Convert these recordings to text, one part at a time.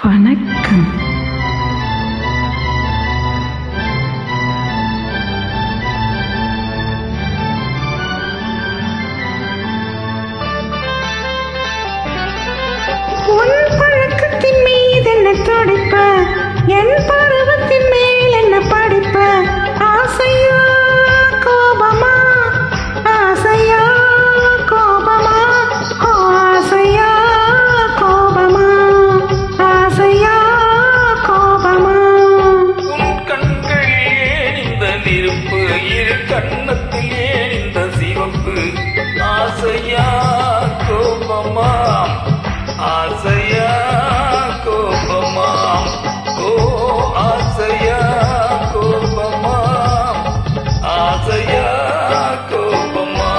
வணக்கம். உன் பழக்கத்தின் மீது என்ன துடிப்ப, என் பருவத்தின் மேல் என்ன படிப்ப, ஆசையா கோபமா, ஆசையா கோபமா, ஓ ஆசையா கோபமா, ஆசையா கோபமா. உன் கண்களில் ஏன் இந்த நெருப்பு, இரு கண்ணத்தில் ஏன் இந்த சிவப்பு, ஆசையா கோபமா, ஆசையா கோபமா, ஓ ஆசையா கோபமா, ஆசையா கோபமா.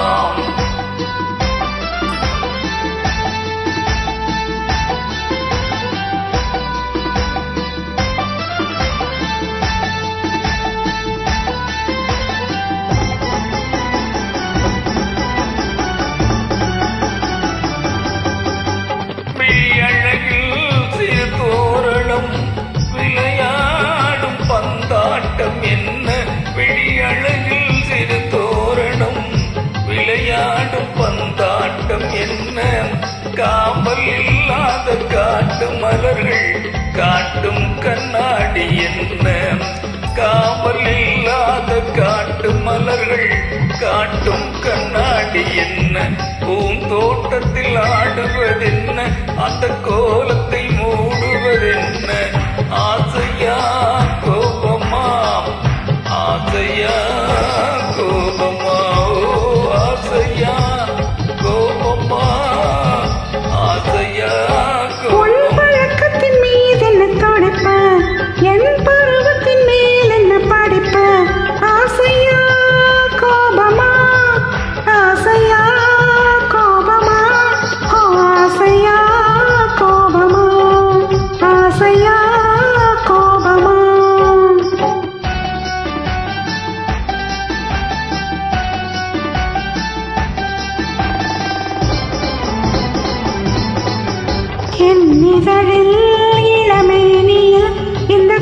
விழியழகில் சிறு தோரணம், விளையாடும் பந்தாட்டம் என்ன, விழியழகில் சிறு தோரணம், விளையாடும் பந்தாட்டம் என்ன, காமல் இல்லாத காட்டு மலர்கள் காட்டும் கண்ணாடி என்ன, காமல் இல்லாத காட்டு மலர்கள் காட்டும் கண்ணாடி என்ன, பூந்தோட்டத்தில் ஆடுவதென்ன, அந்த கோலத்தை மூடுவதென்ன, ஆசையா கோபமா, ஆசையா கோபமா, ஓ ஆசையா கோபமா, ஆசையா உன் கோபமா. பழக்கத்தின் மீது என்ன துடிப்ப, என் பருவத்தின் மேல் என்ன படிப்ப, ஆசையா கோபமா, ஆசையா கோபமா, ஓ ஆசையா கோபமா, ஆசையா கோபமா. என் இதழில் இளமேனியில் இந்த